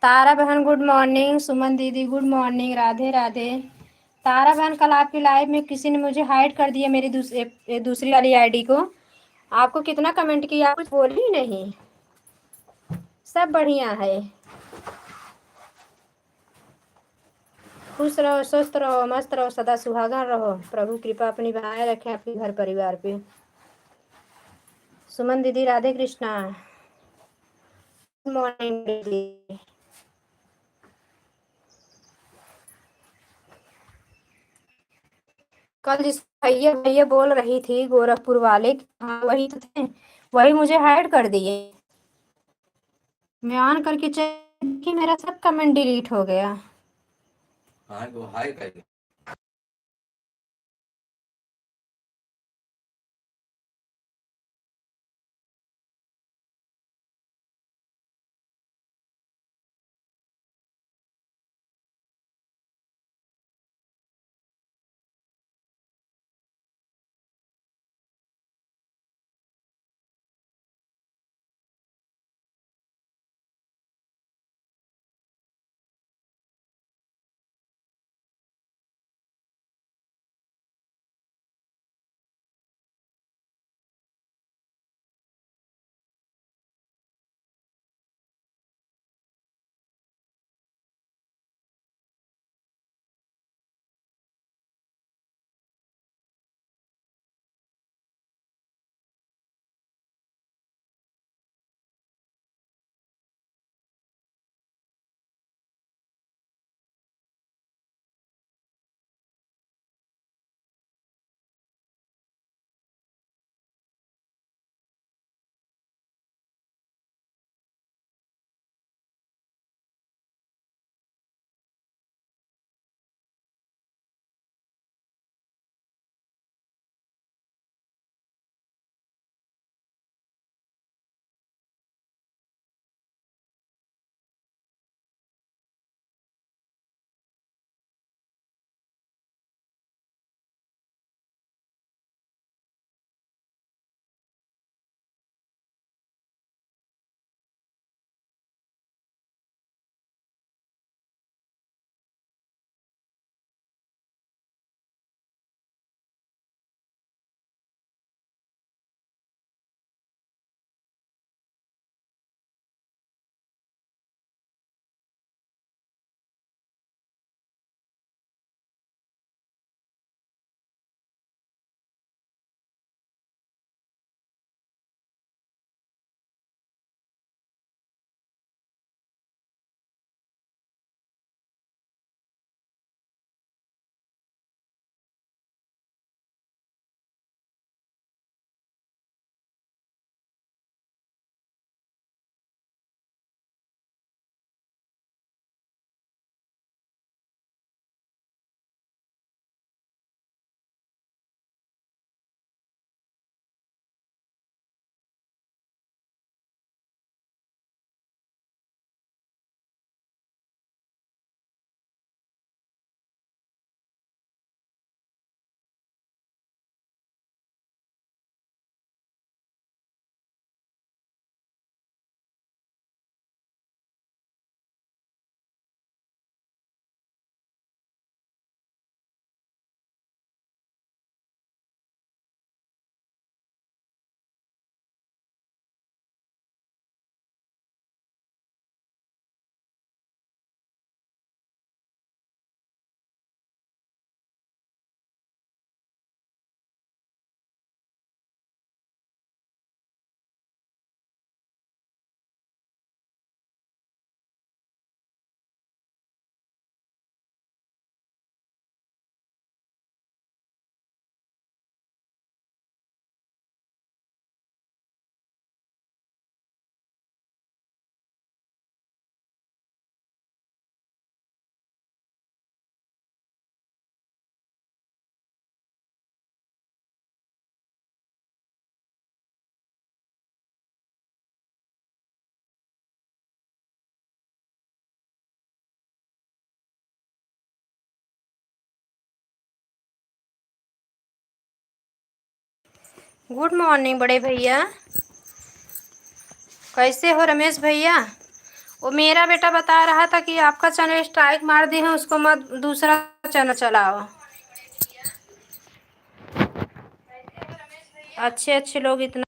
तारा बहन good morning, सुमन दीदी good morning, Radhe Radhe. तारा बहन कल आपकी लाइव में किसी ने मुझे हाइड कर दिया, मेरी दूसरी वाली आईडी को। आपको कितना कमेंट किया, कुछ बोली ही नहीं। सब बढ़िया है। खुश रहो, स्वस्थ रहो, मस्त रहो, सदा सुहागन रहो। प्रभु कृपा अपनी बनाए रखे आपके घर परिवार पे। सुमन दीदी राधे कृष्णा, गुड मॉर्निंग दीदी। कल जिस भैया भैया बोल रही थी गोरखपुर वाले, हाँ वही तो थे। वही मुझे हाइड कर दिए। मैं ऑन करके चेक की, मेरा सब कमेंट डिलीट हो गया। हाँ वो हाय कर। गुड मॉर्निंग बड़े भैया, कैसे हो रमेश भैया? वो मेरा बेटा बता रहा था कि आपका चैनल स्ट्राइक मार दिए हैं, उसको मत दूसरा चैनल चलाओ। अच्छे अच्छे लोग इतना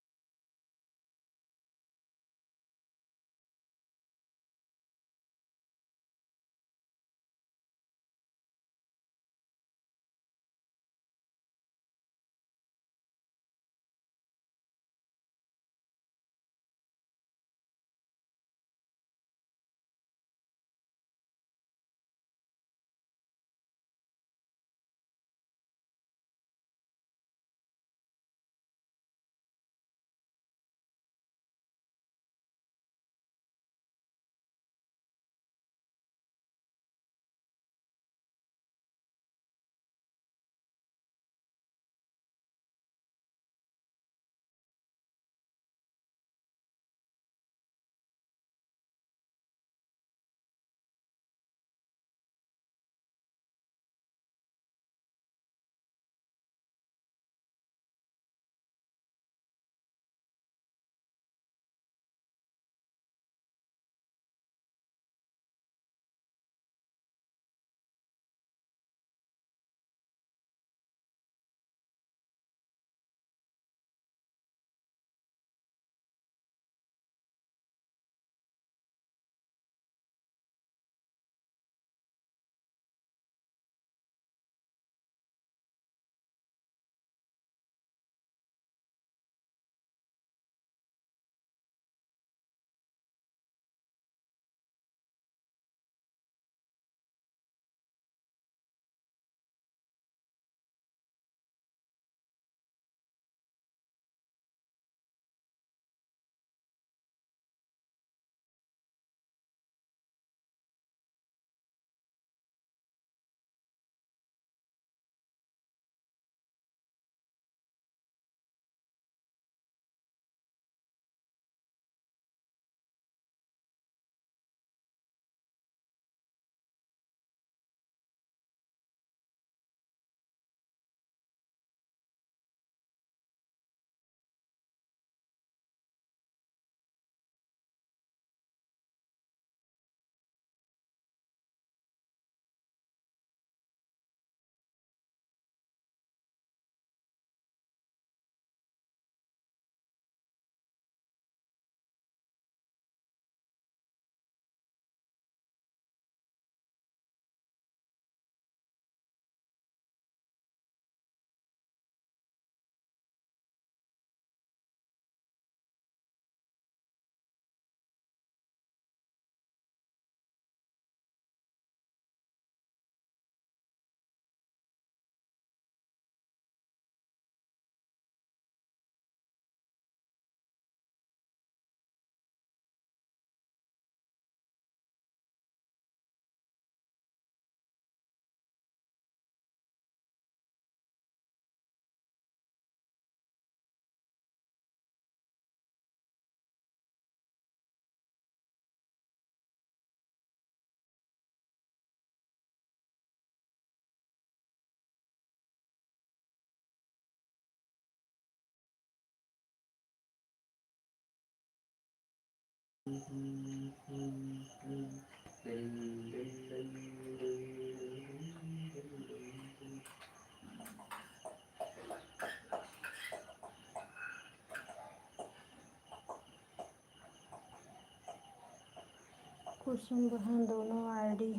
कुसुम बहन दोनों आईडी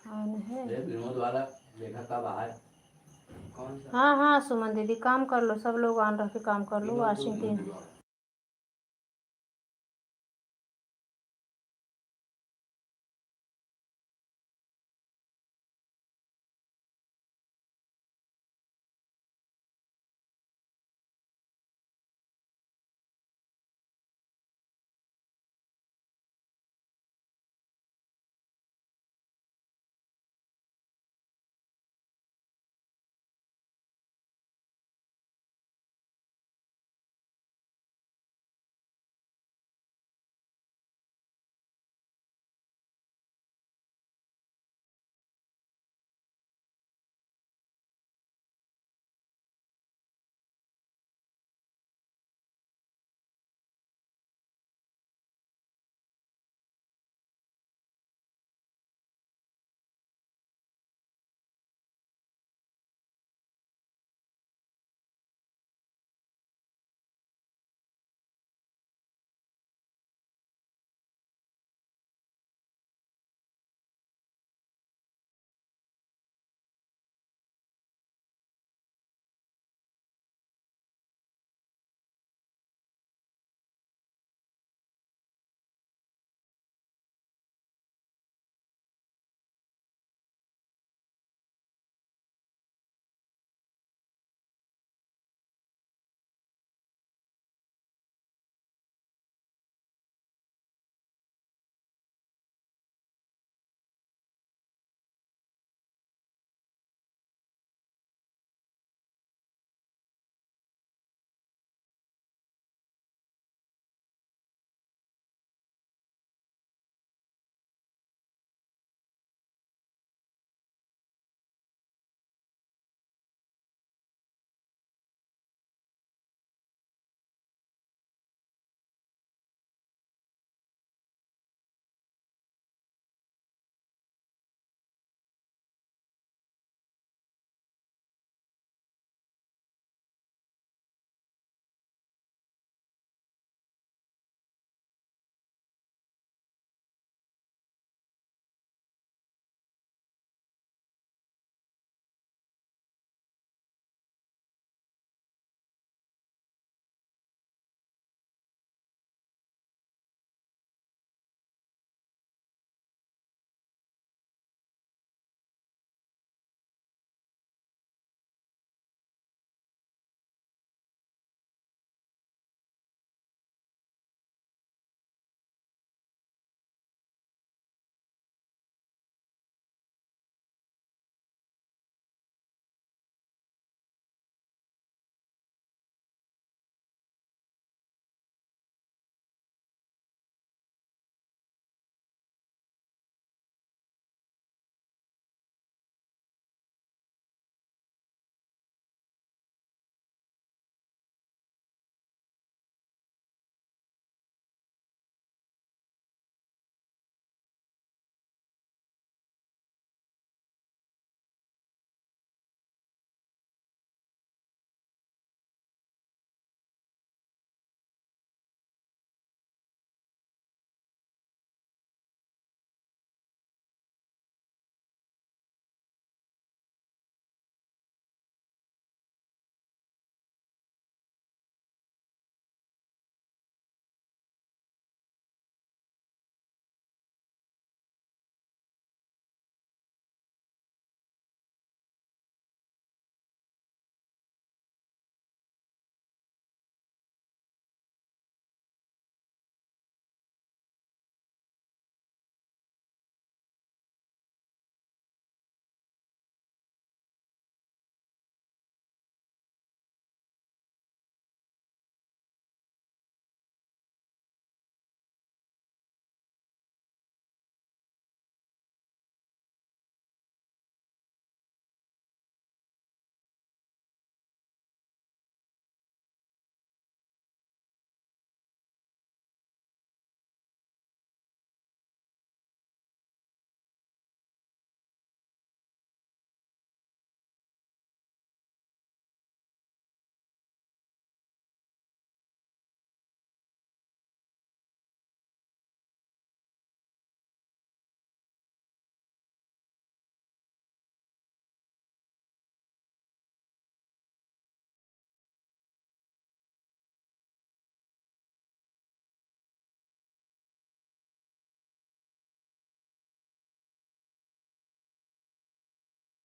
ऑन है। ये विनोद वाला देखा कब आए? कौन सा? हाँ हाँ सुमन दीदी, काम कर लो, सब लोग ऑन रख के काम कर लो। विनोद तो वाशिंगटन विनोद।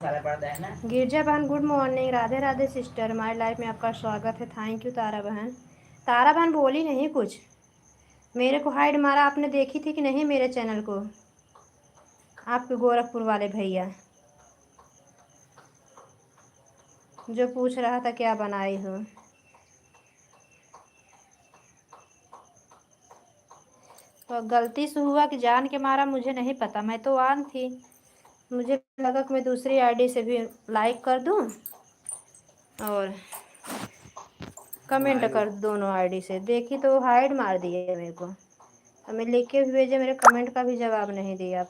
सारा पड़ता है ना। गिरजा बहन good morning. Radhe Radhe sister, हमारी लाइफ में आपका स्वागत है। थैंक यू तारा बहन। तारा बहन बोली नहीं कुछ, मेरे को हाइड मारा आपने, देखी थी कि नहीं मेरे चैनल को? आपके गोरखपुर वाले भैया जो पूछ रहा था क्या बनाई हो। तो गलती से हुआ कि जान के मारा मुझे नहीं पता, मैं तो ऑन थी, मुझे लगा कि मैं दूसरी आईडी से भी लाइक कर दूं और कमेंट कर दोनों आईडी से। देखी तो हाइड मार दिए मेरे को, हमें लिख के भी भेजे, मेरे कमेंट का भी जवाब नहीं दिया।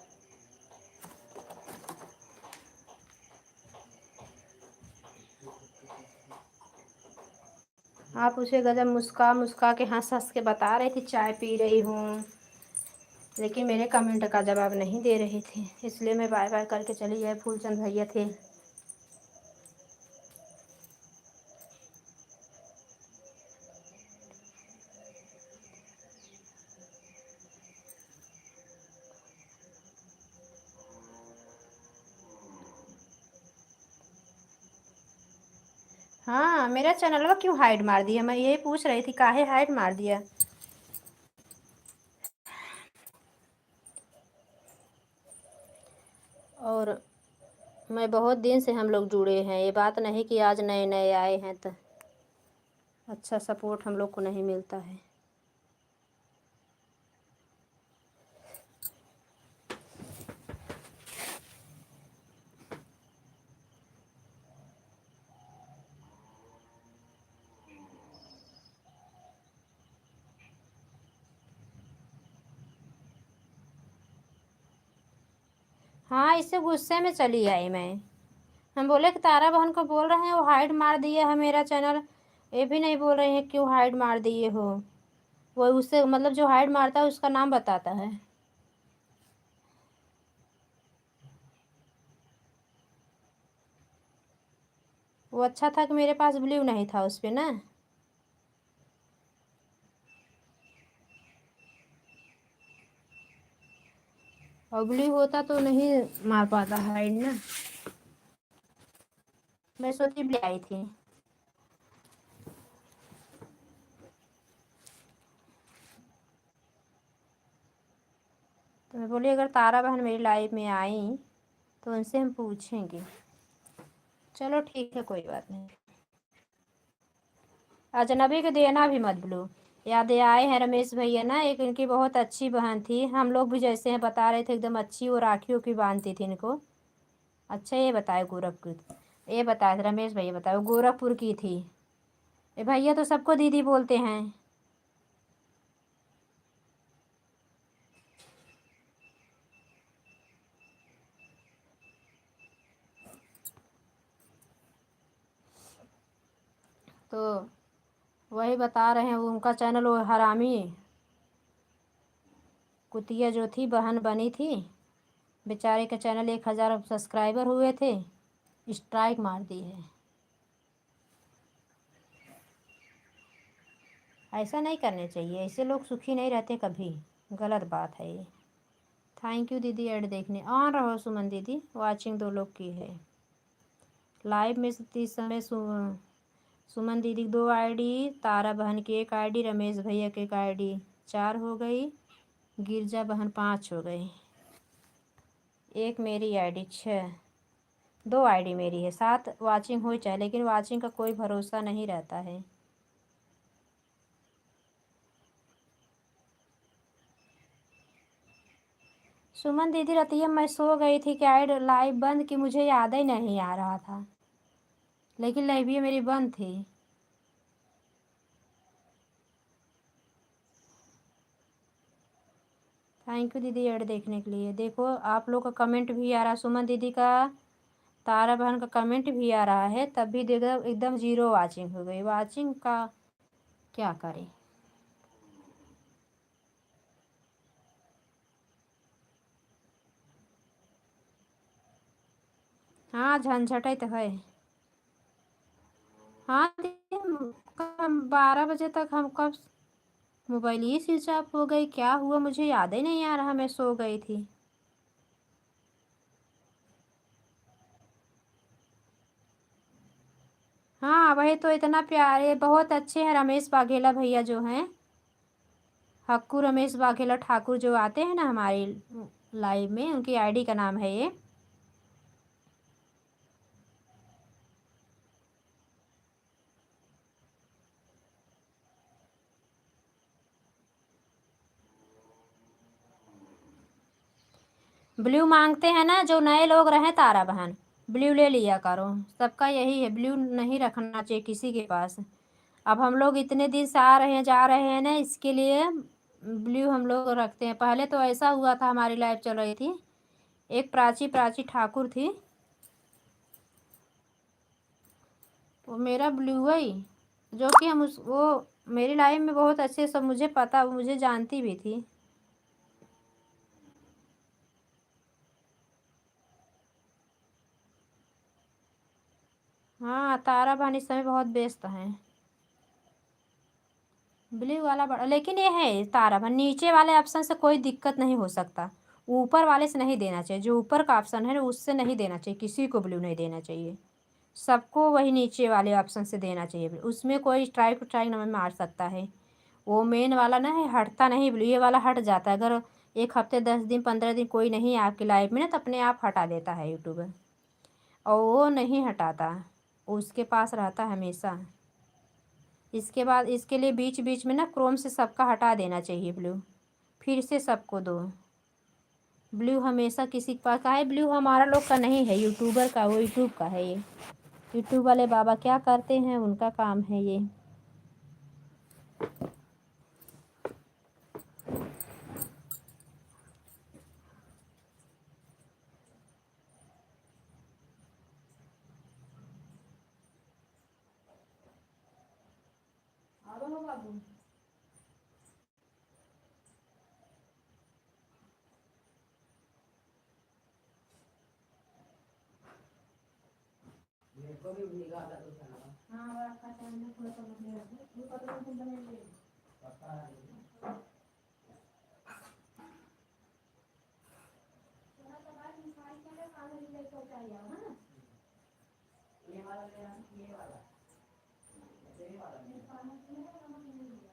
आप उसे गजब मुस्का मुस्का के हंस हंस के बता रही थी चाय पी रही हूँ, लेकिन मेरे कमेंट का जवाब नहीं दे रही थी, इसलिए मैं बाय बाय करके चली गई। फूलचंद भैया थे। हाँ, मेरा चैनल का क्यों हाइड मार दिया, मैं यही पूछ रही थी, काहे हाइड मार दिया। और मैं बहुत दिन से हम लोग जुड़े हैं, ये बात नहीं कि आज नए नए आए हैं तो अच्छा सपोर्ट हम लोग को नहीं मिलता है। हाँ, इससे गुस्से में चली आई मैं। हम बोले कि तारा बहन को बोल रहे हैं वो हाइड मार दिया है मेरा चैनल, ये भी नहीं बोल रहे हैं क्यों हाइड मार दिए हो। वो उससे मतलब जो हाइड मारता है उसका नाम बताता है। वो अच्छा था कि मेरे पास ब्लू नहीं था उस पर ना। और ब्लू होता तो नहीं मार पाता हाइड ना। मैं सोची ब्लू आई थी। तो मैं बोली अगर तारा बहन मेरी लाइफ में आई तो उनसे हम पूछेंगे। चलो ठीक है, कोई बात नहीं। अजनबी को देना भी मत ब्लू। याद आए हैं रमेश भैया ना, एक इनकी बहुत अच्छी बहन थी, हम लोग भी जैसे हैं बता रहे थे एकदम अच्छी, वो राखियों की बांधती थी इनको। अच्छा ये बताए गोरखपुर, ये बताए थे रमेश भैया, बताए वो गोरखपुर की थी। ये भैया तो सबको दीदी बोलते हैं। तो वही बता रहे हैं, वो उनका चैनल वो हरामी कुतिया जो थी बहन बनी थी, बेचारे का चैनल 1000 सब्सक्राइबर हुए थे, स्ट्राइक मार दी है। ऐसा नहीं करने चाहिए, ऐसे लोग सुखी नहीं रहते कभी, गलत बात है ये। थैंक यू दीदी ऐड देखने। ऑन रहो सुमन दीदी, वाचिंग 2 लोग की है लाइव में। इस समय सुमन दीदी की 2 आईडी, तारा बहन की 1 आईडी, रमेश भैया की 1 आईडी, 4 हो गई। गिरजा बहन 5 हो गई। 1 मेरी आईडी 6, 2 आईडी मेरी है, 7 वाचिंग हो चाहे, लेकिन वाचिंग का कोई भरोसा नहीं रहता है। सुमन दीदी रतिया मैं सो गई थी कि ऐड लाइव बंद की, मुझे याद ही नहीं आ रहा था, लेकिन लाइव मेरी बंद थी। थैंक यू दीदी ऐड देखने के लिए। देखो आप लोग का कमेंट भी आ रहा, सुमन दीदी का, तारा बहन का कमेंट भी आ रहा है, तब भी देखो एकदम 0 वाचिंग हो गई। वाचिंग का क्या करें। हाँ झंझट तो है। हाँ दीदी, कब 12 बजे तक हम कब मोबाइल ही स्विच ऑफ हो गई, क्या हुआ मुझे याद ही नहीं आ रहा, मैं सो गई थी। हाँ वही तो, इतना प्यारे बहुत अच्छे हैं रमेश वाघेला भैया जो हैं, हक्कू रमेश वाघेला ठाकुर जो आते हैं ना हमारी लाइव में, उनकी आईडी का नाम है ये। ब्लू मांगते हैं ना जो नए लोग रहे तारा बहन, ब्लू ले लिया करो, सबका यही है, ब्लू नहीं रखना चाहिए किसी के पास। अब हम लोग इतने दिन से आ रहे हैं जा रहे हैं ना, इसके लिए ब्लू हम लोग रखते हैं। पहले तो ऐसा हुआ था, हमारी लाइफ चल रही थी, एक प्राची प्राची ठाकुर थी, वो मेरा ब्लू ही, जो कि हम उस वो मेरी लाइफ में बहुत अच्छे, सब मुझे पता, वो मुझे जानती भी थी। हाँ तारा बहन इस समय बहुत व्यस्त हैं। ब्लू वाला बड़ा, लेकिन ये है तारा बहन, नीचे वाले ऑप्शन से कोई दिक्कत नहीं हो सकता, ऊपर वाले से नहीं देना चाहिए, जो ऊपर का ऑप्शन है ना उससे नहीं देना चाहिए, किसी को ब्लू नहीं देना चाहिए, सबको वही नीचे वाले ऑप्शन से देना चाहिए। उसमें कोई स्ट्राइक स्ट्राइक नहीं मार सकता है, वो मेन वाला ना है, हटता नहीं ब्लू, ये वाला हट जाता है, अगर एक हफ्ते 10 दिन 15 दिन कोई नहीं है आपकी लाइफ में ना, तो अपने आप हटा देता है यूट्यूबर, और वो नहीं हटाता, उसके पास रहता है हमेशा। इसके बाद इसके लिए बीच बीच में ना क्रोम से सबका हटा देना चाहिए ब्लू, फिर से सबको दो। ब्लू हमेशा किसी के पास का है, ब्लू हमारा लोग का नहीं है, यूट्यूबर का, वो यूट्यूब का है ये, यूट्यूब वाले बाबा क्या करते हैं उनका काम है ये। बाबू मेरे को भी निकाला तो था ना। हाँ आपका टाइम में थोड़ा सा बदले वो पता नहीं बनेंगे। पता है। थोड़ा सा बात निकाल के ना कागज लेकर चाहिए है ना। ये वाला लेना, ये वाला, ये वाला ये कागज में है, नमक नहीं लिया।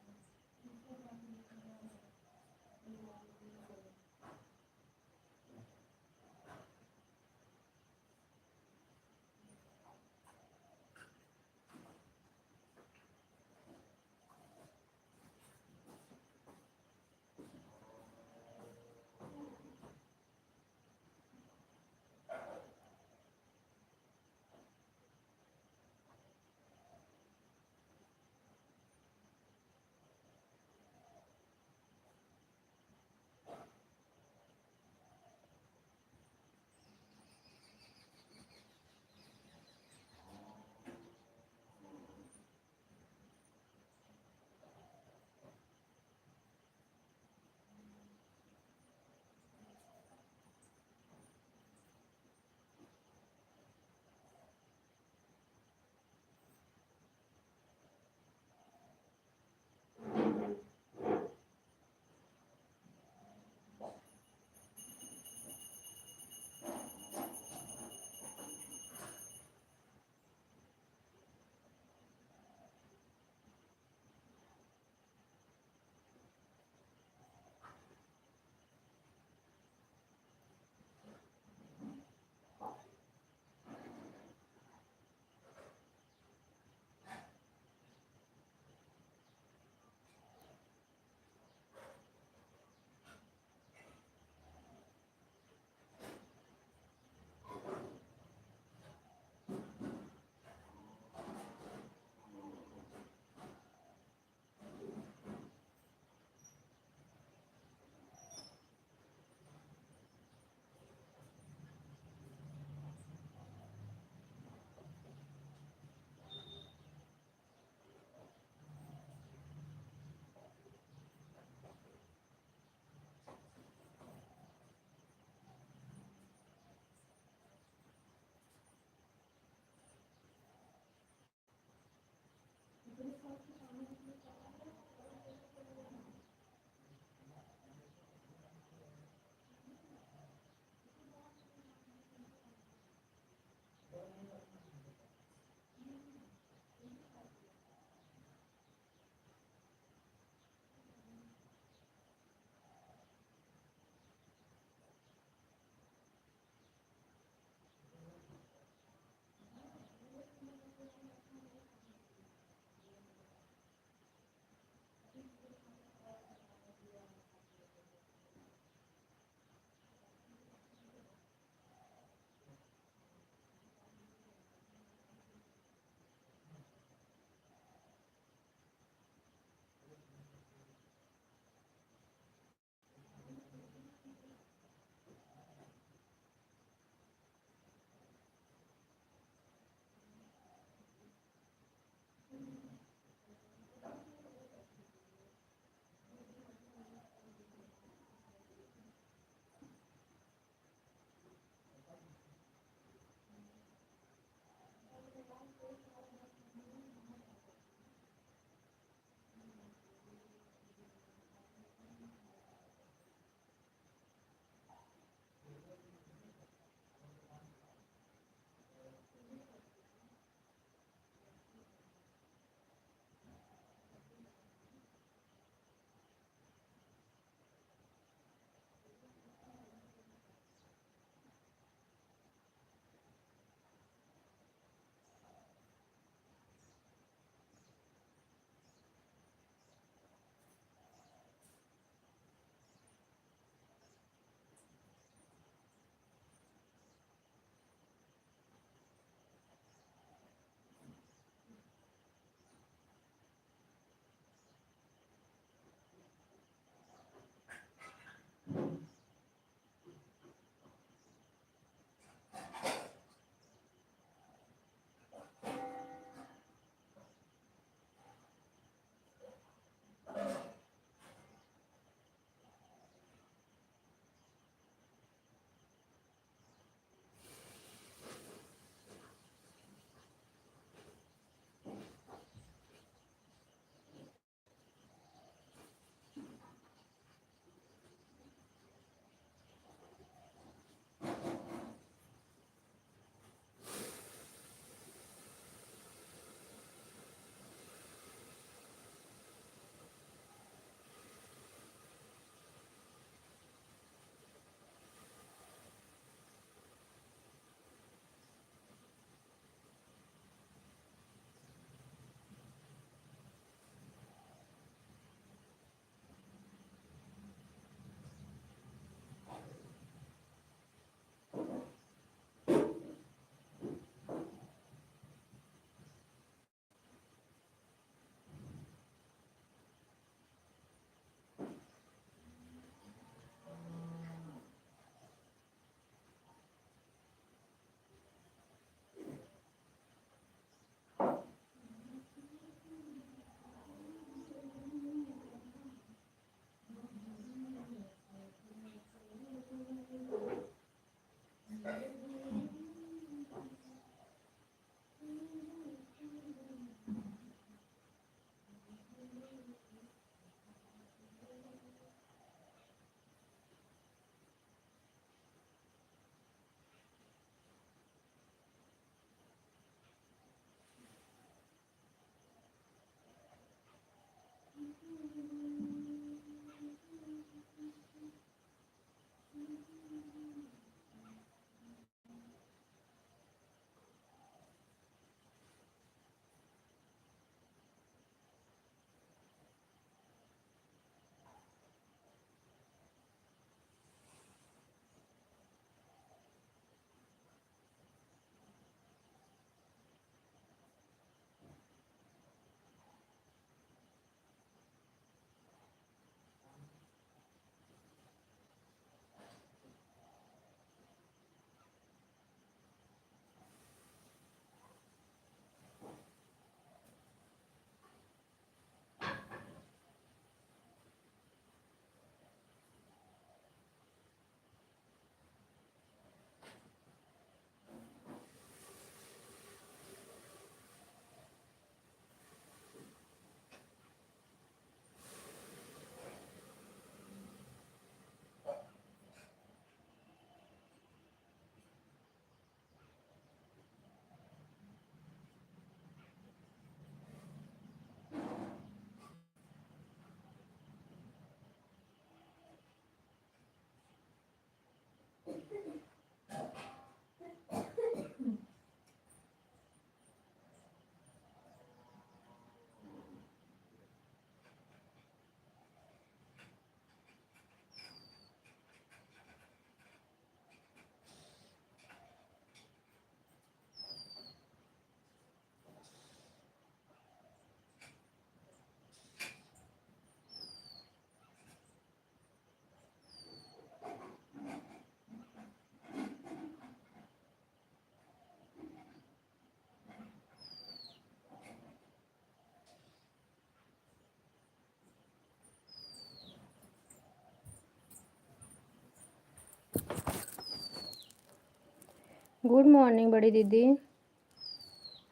गुड मॉर्निंग बड़ी दीदी।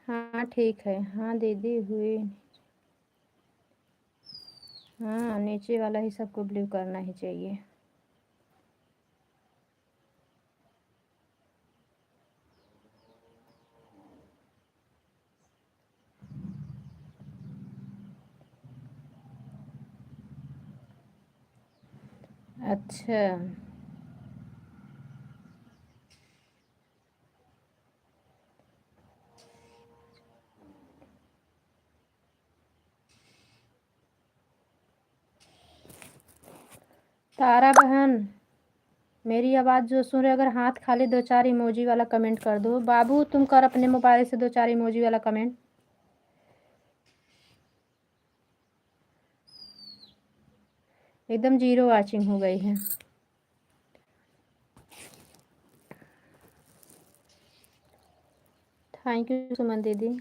हाँ ठीक है। हाँ दीदी हुई। हाँ नीचे वाला ही सबको ब्लू करना ही चाहिए। अच्छा तारा बहन, मेरी आवाज़ जो सुन रहे अगर हाथ खाली 2-4 इमोजी वाला कमेंट कर दो। बाबू तुम कर अपने मोबाइल से 2-4 इमोजी वाला कमेंट। एकदम जीरो वाचिंग हो गई है। थैंक यू सुमन दीदी।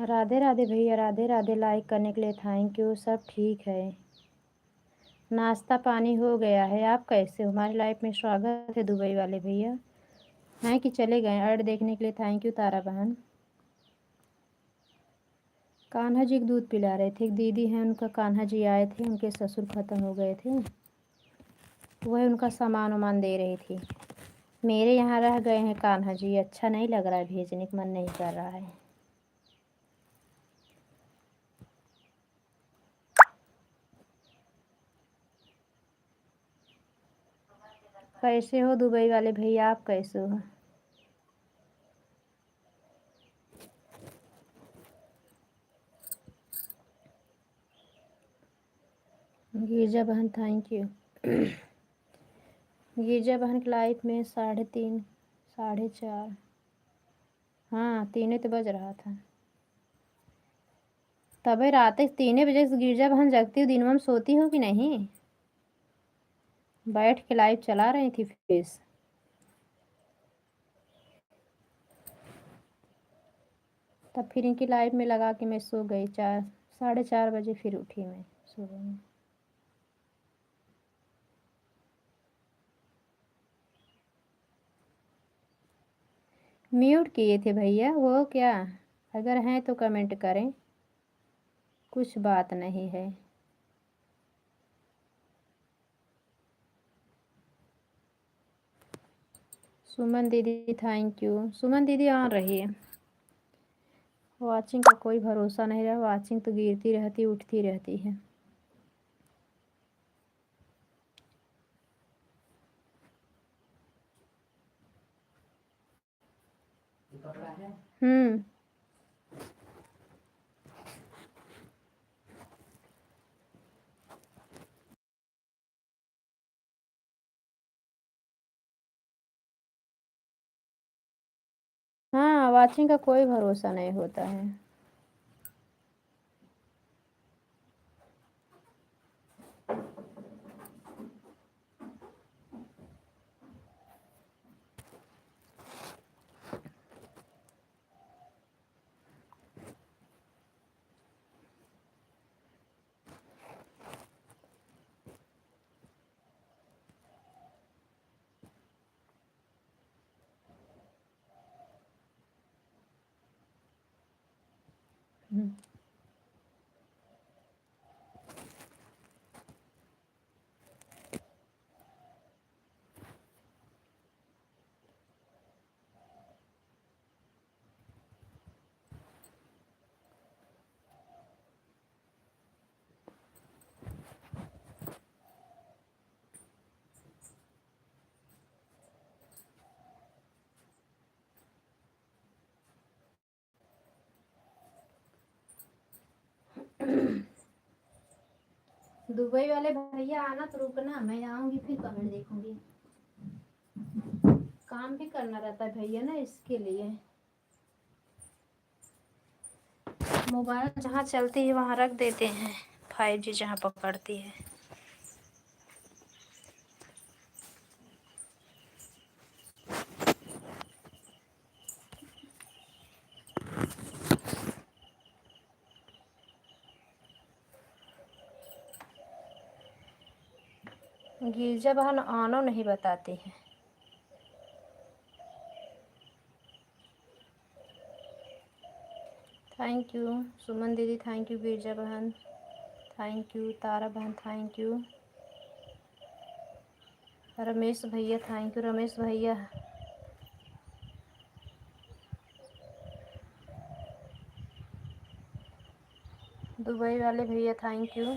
राधे राधे भैया, राधे राधे। लाइक करने के लिए थैंक यू। सब ठीक है, नाश्ता पानी हो गया है। आप कैसे हो? हमारी लाइफ में स्वागत है दुबई वाले भैया। हैं कि चले गए? ऐड देखने के लिए थैंक यू तारा बहन। कान्हा जी को दूध पिला रहे थे। एक दीदी हैं, उनका कान्हा जी आए थे, उनके ससुर खत्म हो गए थे, वह उनका सामान वामान दे रही थी। मेरे यहाँ रह गए हैं कान्हा जी। अच्छा नहीं लग रहा है, भेजने का मन नहीं कर रहा है। कैसे हो दुबई वाले भैया? आप कैसे हो? गिरजा बहन थैंक यू। गिरजा बहन की लाइफ में 3:30 4:30। हाँ 3 तो बज रहा था। तबे रात 3 बजे से गिरजा बहन जगती हो, दिन में सोती हो कि नहीं? बैठ के लाइव चला रही थी फेस। तब फिर इनकी लाइव में लगा के मैं सो गई। 4 4:30 बजे फिर उठी मैं सुबह में। म्यूट किए थे भैया वो क्या? अगर हैं तो कमेंट करें, कुछ बात नहीं है। सुमन दीदी थैंक यू। सुमन दीदी ऑन रही है। वाचिंग का कोई भरोसा नहीं रहा, वाचिंग तो गिरती रहती उठती रहती है। कपड़ा है। हाँ वाचिंग का कोई भरोसा नहीं होता है। दुबई वाले भैया आना तो रुकना, मैं आऊंगी फिर कमेंट देखूंगी। काम भी करना रहता है भैया ना, इसके लिए। मोबाइल जहाँ चलती है वहाँ रख देते हैं, 5G जहाँ पकड़ती है। गिरजा बहन ऑनो नहीं बताती है। थैंक यू सुमन दीदी, थैंक यू गिरजा बहन, थैंक यू तारा बहन, थैंक यू रमेश भैया, थैंक यू रमेश भैया। दुबई वाले भैया थैंक यू।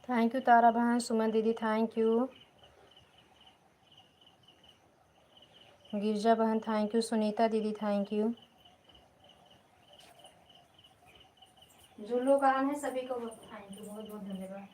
थैंक यू तारा बहन, सुमन दीदी थैंक यू, गिरजा बहन थैंक यू, सुनीता दीदी थैंक यू। जो लोग आए हैं सभी को थैंक यू, बहुत बहुत धन्यवाद।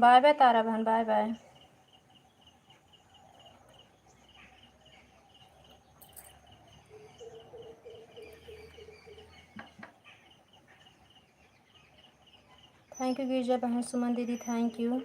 बाय बाय तारा बहन, बाय बाय। थैंक यू गिरजा बहन, सुमन दीदी thank you.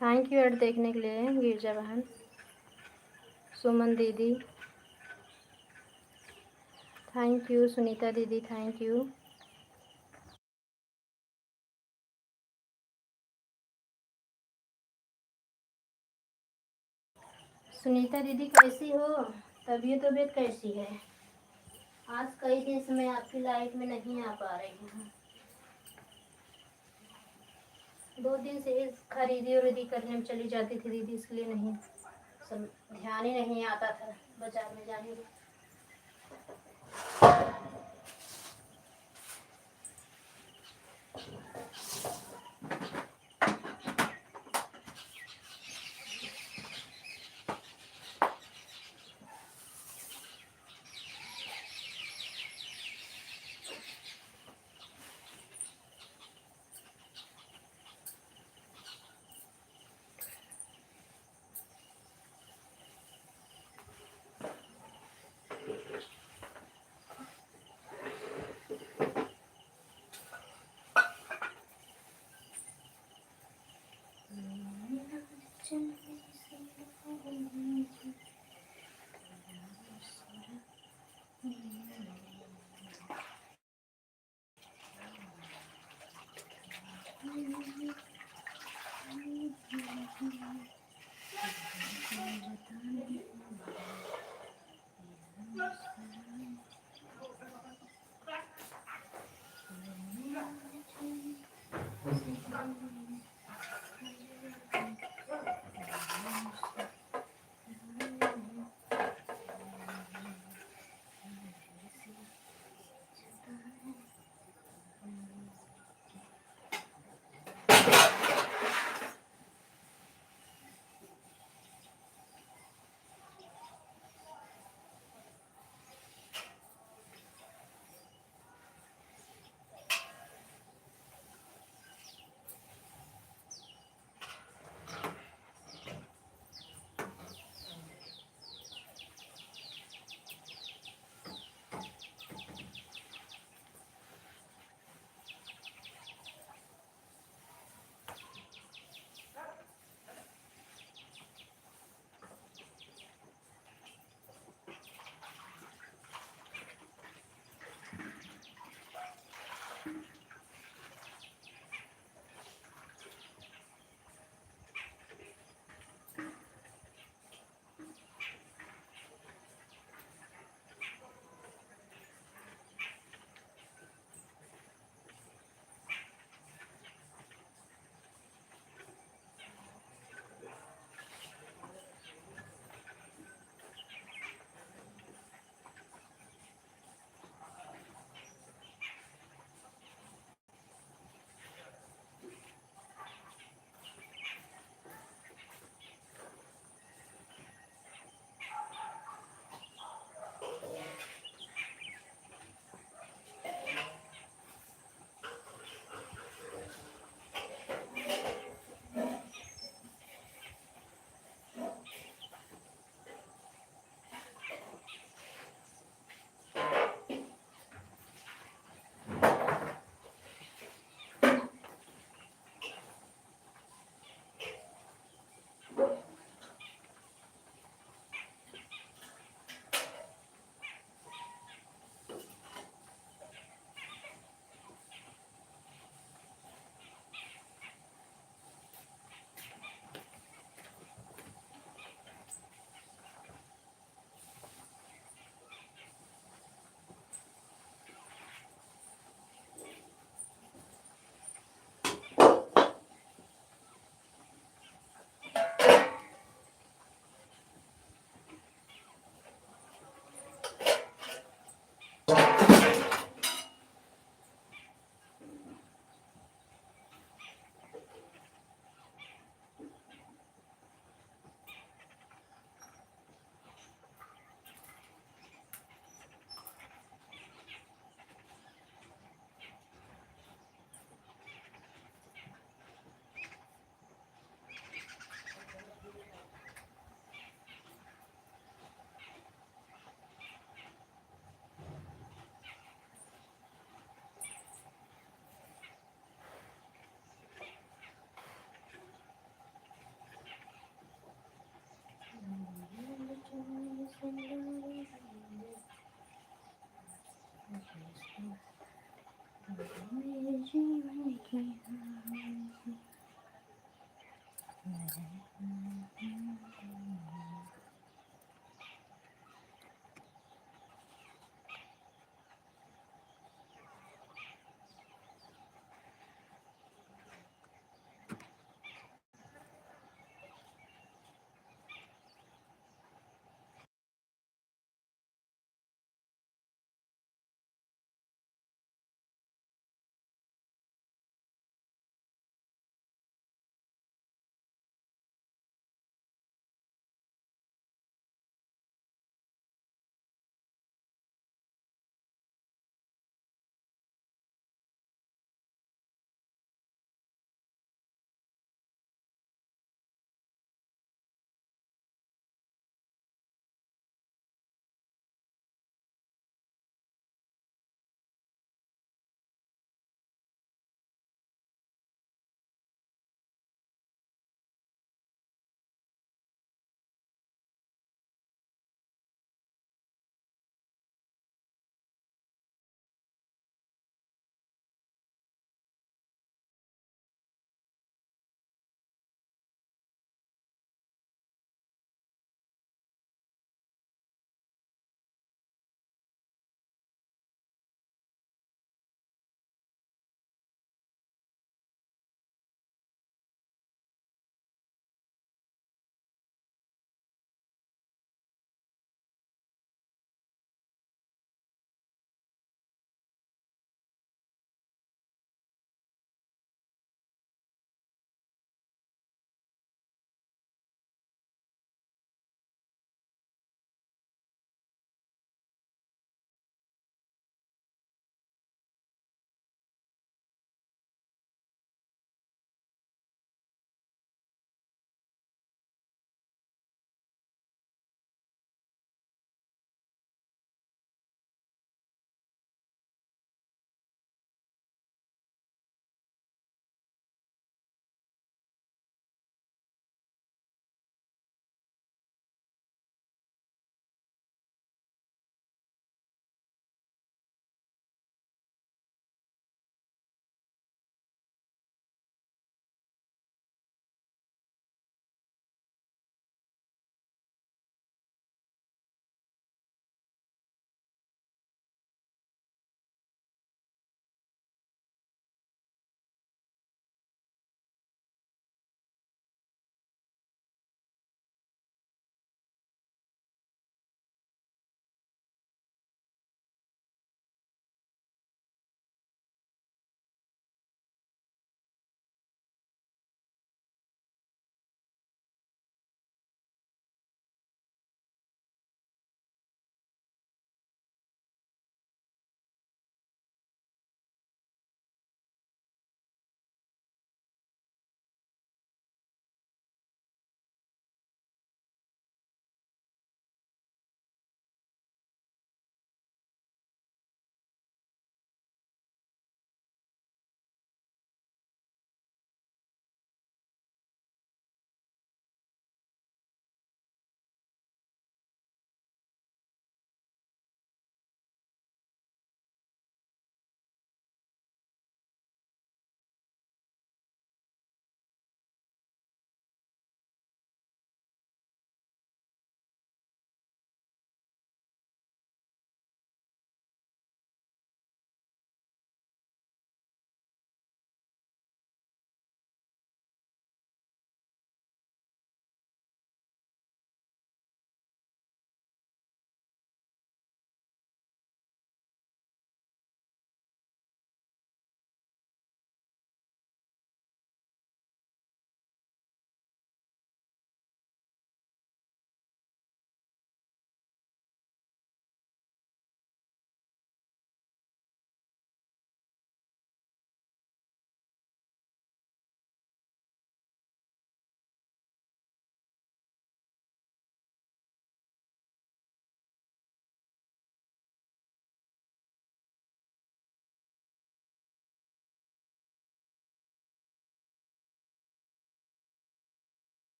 Thank you add देखने के लिए गिरजा बहन, सुमन दीदी थैंक यू, सुनीता दीदी थैंक यू। सुनीता दीदी कैसी हो, तबीयत कैसी है? आज कई दिन से मैं आपकी लाइफ में नहीं आ पा रही हूँ। 2 दिन से खरीदी उरीदी करने में चली जाती थी दीदी, इसलिए नहीं सब ध्यान ही नहीं आता था बाजार में जाने में।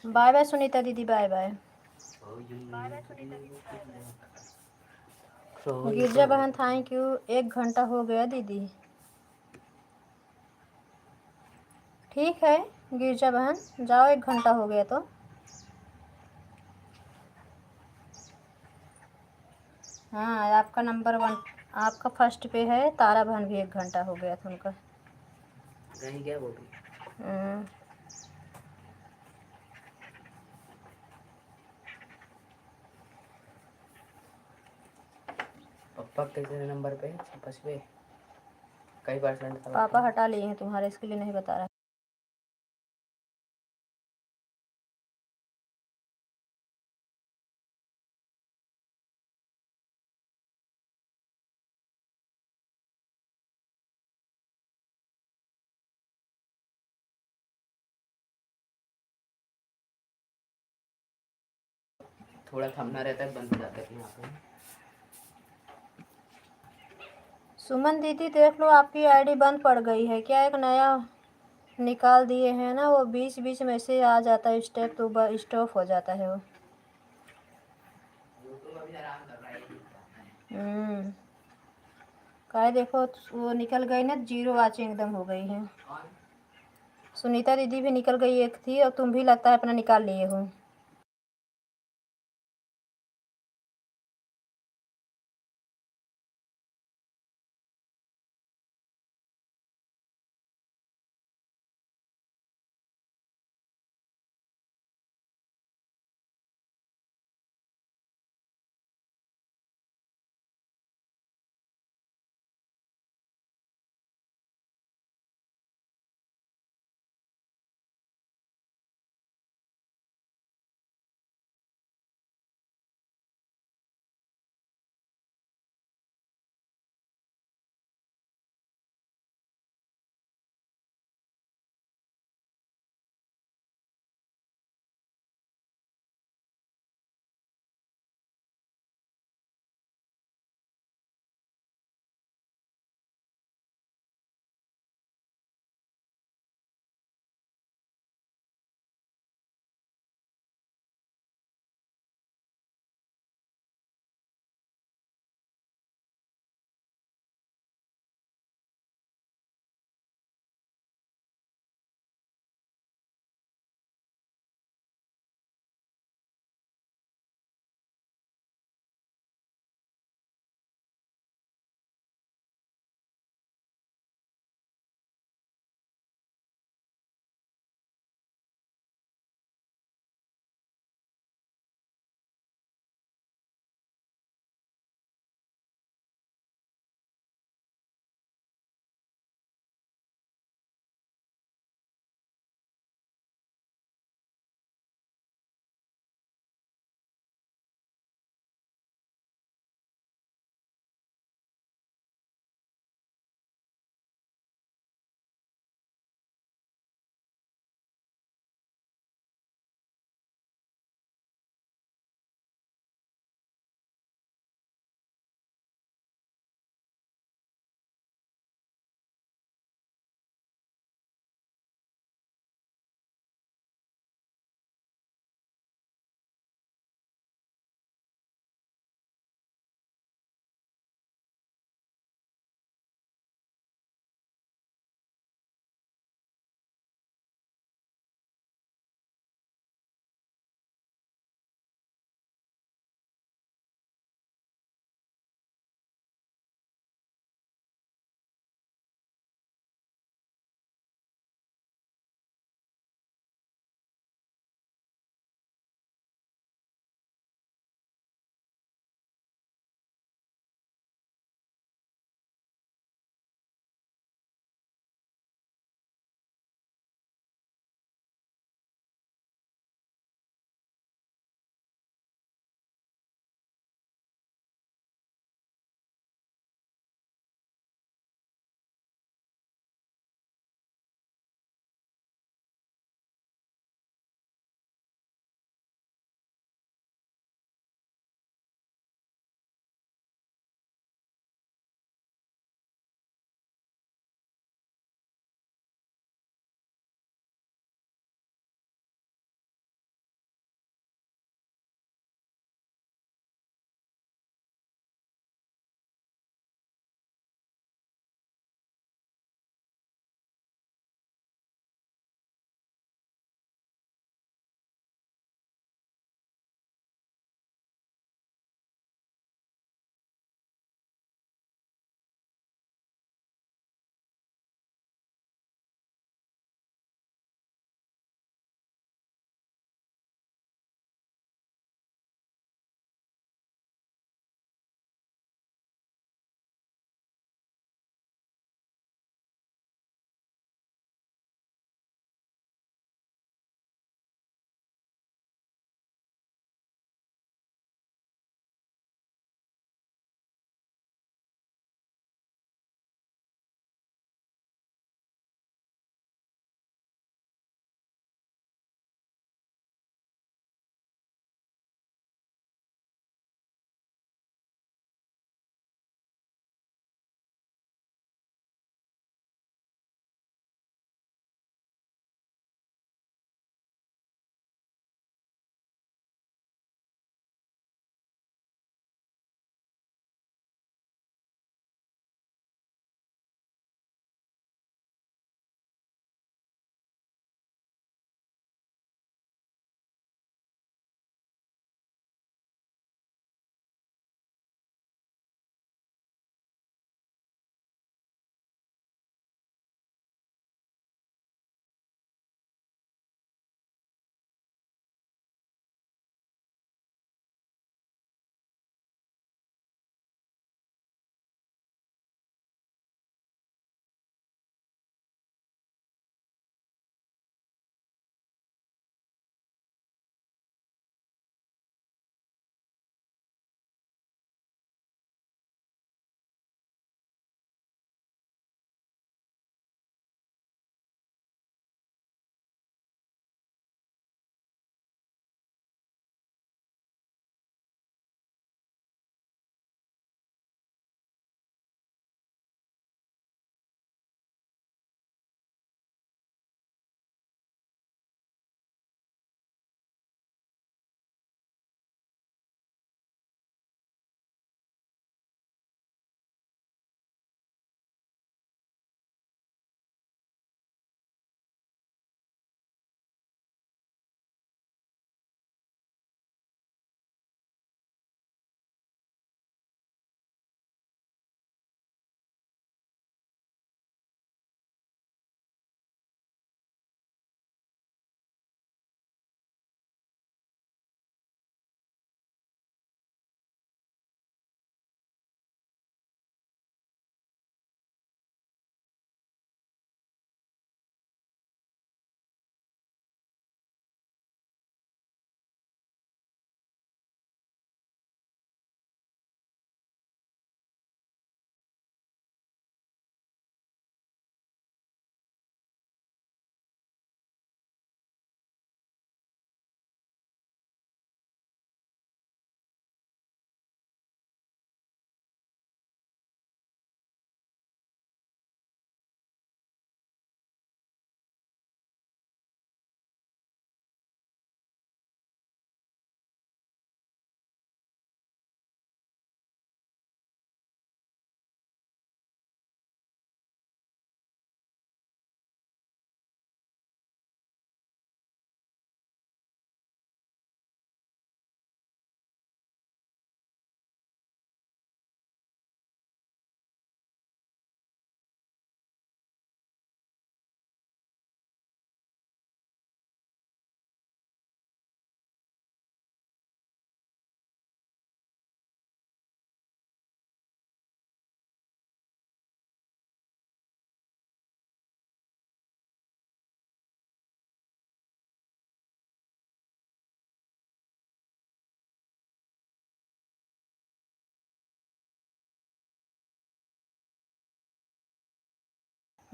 बाय बाय सुनीता दीदी, बाय बाय। गिरजा बहन थैंक यू। 1 घंटा हो गया दीदी। ठीक है गिरजा बहन, जाओ 1 घंटा हो गया तो। हाँ आपका नंबर 1, आपका फर्स्ट पे है। तारा बहन भी 1 घंटा हो गया था उनका। कहीं गया वो भी। पापा कितने नंबर पे? फर्स्ट पे। कई परसेंट था पापा हटा लिए हैं तुम्हारे, इसके लिए नहीं बता रहा। थोड़ा थमना रहता है, बंद हो जाता है यहाँ पे। सुमन दीदी देख लो, आपकी आईडी बंद पड़ गई है क्या? एक नया निकाल दिए हैं ना, वो बीच बीच में से आ जाता है स्टेप, तो स्टॉप हो जाता है वो। यूट्यूब अभी आराम कर रहा है। काय देखो वो निकल गई ना, 0 वाचिंग एकदम हो गई है। सुनीता दीदी भी निकल गई एक थी, और तुम भी लगता है अपना निकाल लिए हो।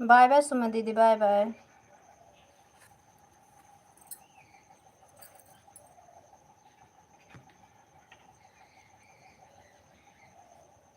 बाय बाय सुमन दीदी, बाय बाय।